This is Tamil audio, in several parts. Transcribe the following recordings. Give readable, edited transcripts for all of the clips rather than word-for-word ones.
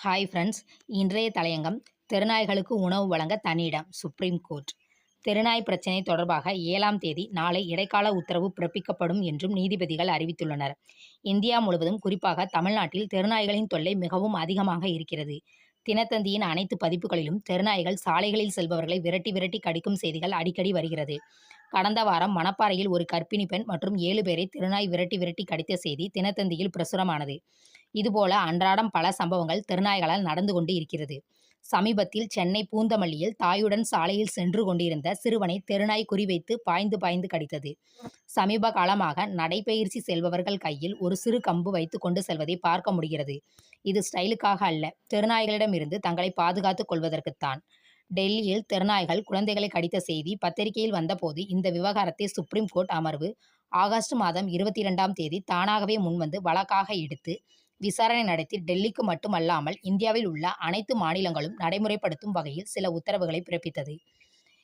ஹாய் ஃப்ரெண்ட்ஸ், இன்றைய தலையங்கம் தெருநாய்களுக்கு உணவு வழங்க தனியிடம் சுப்ரீம் கோர்ட். தெருநாய் பிரச்சினை தொடர்பாக 7ஆம் தேதி நாளை இடைக்கால உத்தரவு பிறப்பிக்கப்படும் என்றும் நீதிபதிகள் அறிவித்துள்ளனர். இந்தியா முழுவதும், குறிப்பாக தமிழ்நாட்டில் தெருநாய்களின் தொல்லை மிகவும் அதிகமாக இருக்கிறது. தினத்தந்தியின் அனைத்து பதிப்புகளிலும் தெருநாய்கள் சாலைகளில் செல்பவர்களை விரட்டி விரட்டி கடிக்கும் செய்திகள் அடிக்கடி வருகிறது. கடந்த வாரம் மணப்பாறையில் ஒரு கர்ப்பிணி பெண் மற்றும் 7 பேரை தெருநாய் விரட்டி விரட்டி கடித்த செய்தி தினத்தந்தியில் பிரசுரமானது. இதுபோல அன்றாடம் பல சம்பவங்கள் தெருநாய்களால் நடந்து கொண்டு இருக்கிறது. சமீபத்தில் சென்னை பூந்தமல்லியில் தாயுடன் சாலையில் சென்று கொண்டிருந்த சிறுவனை தெருநாய் குறிவைத்து பாய்ந்து பாய்ந்து கடித்தது. சமீப காலமாக நடைபயிற்சி செல்பவர்கள் கையில் ஒரு சிறு கம்பு வைத்து கொண்டு செல்வதை பார்க்க முடிகிறது. இது ஸ்டைலுக்காக அல்ல, தெருநாய்களிடமிருந்து தங்களை பாதுகாத்துக் கொள்வதற்குத்தான். டெல்லியில் தெருநாய்கள் குழந்தைகளை கடித்த செய்தி பத்திரிகையில் வந்தபோது இந்த விவகாரத்தை சுப்ரீம் கோர்ட் அமர்வு ஆகஸ்ட் மாதம் 22ஆம் தேதி தானாகவே முன்வந்து வழக்காக எடுத்து விசாரணை நடத்தி டெல்லிக்கு மட்டுமல்லாமல் இந்தியாவில் உள்ள அனைத்து மாநிலங்களும் நடைமுறைப்படுத்தும் வகையில் சில உத்தரவுகளை பிறப்பித்தது.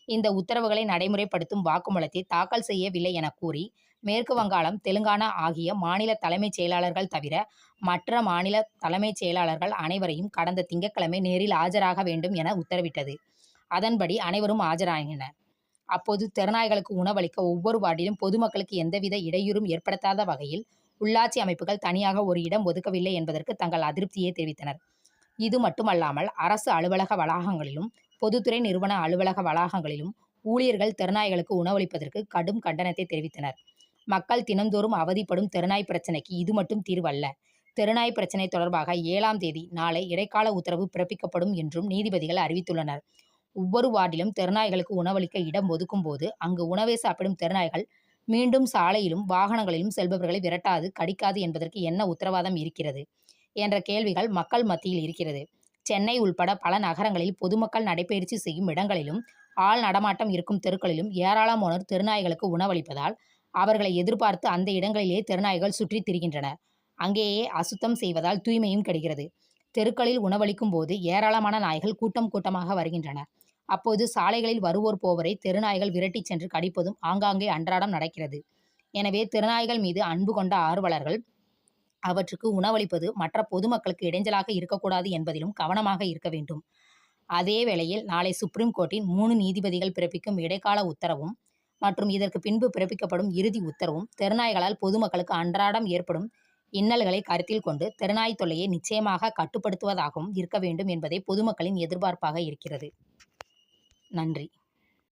இந்த உத்தரவுகளை நடைமுறைப்படுத்தும் வாக்குமூலத்தை தாக்கல் செய்யவில்லை என கூறி மேற்கு வங்காளம், தெலுங்கானா ஆகிய மாநில தலைமைச் செயலாளர்கள் தவிர மற்ற மாநில தலைமைச் செயலாளர்கள் அனைவரையும் கடந்த திங்கட்கிழமை நேரில் ஆஜராக வேண்டும் என உத்தரவிட்டது. அதன்படி அனைவரும் ஆஜராகினர். அப்போது தெருநாய்களுக்கு உணவளிக்க ஒவ்வொரு வார்டிலும் பொதுமக்களுக்கு எந்தவித இடையூறும் ஏற்படுத்தாத வகையில் உள்ளாட்சி அமைப்புகள் தனியாக ஒரு இடம் ஒதுக்கவில்லை என்பதற்கு தங்கள் அதிருப்தியை தெரிவித்தனர். இது மட்டுமல்லாமல் அரசு அலுவலக வளாகங்களிலும் பொதுத்துறை நிறுவன அலுவலக வளாகங்களிலும் ஊழியர்கள் தெருநாய்களுக்கு உணவளிப்பதற்கு கடும் கண்டனத்தை தெரிவித்தனர். மக்கள் தினந்தோறும் அவதிப்படும் தெருநாய் பிரச்சினைக்கு இது மட்டும் தீர்வல்ல. தெருநாய் பிரச்சினை தொடர்பாக 7ஆம் தேதி நாளை இடைக்கால உத்தரவு பிறப்பிக்கப்படும் என்றும் நீதிபதிகள் அறிவித்துள்ளனர். ஒவ்வொரு வார்டிலும் தெருநாய்களுக்கு உணவளிக்க இடம் ஒதுக்கும் போது அங்கு உணவை சாப்பிடும் தெருநாய்கள் மீண்டும் சாலையிலும் வாகனங்களிலும் செல்பவர்களை விரட்டாது, கடிக்காது என்பதற்கு என்ன உத்தரவாதம் இருக்கிறது என்ற கேள்விகள் மக்கள் மத்தியில் இருக்கிறது. சென்னை உள்பட பல நகரங்களில் பொதுமக்கள் நடைபயிற்சி செய்யும் இடங்களிலும் ஆள் நடமாட்டம் இருக்கும் தெருக்களிலும் ஏராளமானோர் தெருநாய்களுக்கு உணவளிப்பதால் அவர்களை எதிர்பார்த்து அந்த இடங்களிலேயே தெருநாய்கள் சுற்றித் திரிகின்றன. அங்கேயே அசுத்தம் செய்வதால் தூய்மையும் கெடுகிறது. தெருக்களில் உணவளிக்கும் போது ஏராளமான நாய்கள் கூட்டம் கூட்டமாக வருகின்றன. அப்போது சாலைகளில் வருவோர் போவோரை தெருநாய்கள் விரட்டிச் சென்று கடிப்பதும் ஆங்காங்கே அன்றாடம் நடக்கிறது. எனவே தெருநாய்கள் மீது அன்பு கொண்ட ஆர்வலர்கள் அவற்றுக்கு உணவளிப்பது மற்ற பொதுமக்களுக்கு இடைஞ்சலாக இருக்கக்கூடாது என்பதிலும் கவனமாக இருக்க வேண்டும். அதே வேளையில் நாளை சுப்ரீம் கோர்ட்டின் 3 நீதிபதிகள் பிறப்பிக்கும் இடைக்கால உத்தரவும் மற்றும் இதற்கு பின்பு பிறப்பிக்கப்படும் இறுதி உத்தரவும் தெருநாய்களால் பொதுமக்களுக்கு அன்றாடம் ஏற்படும் இன்னல்களை கருத்தில் கொண்டு தெருநாய் தொல்லையை நிச்சயமாக கட்டுப்படுத்துவதாகவும் இருக்க வேண்டும் என்பதே பொதுமக்களின் எதிர்பார்ப்பாக இருக்கிறது. நன்றி.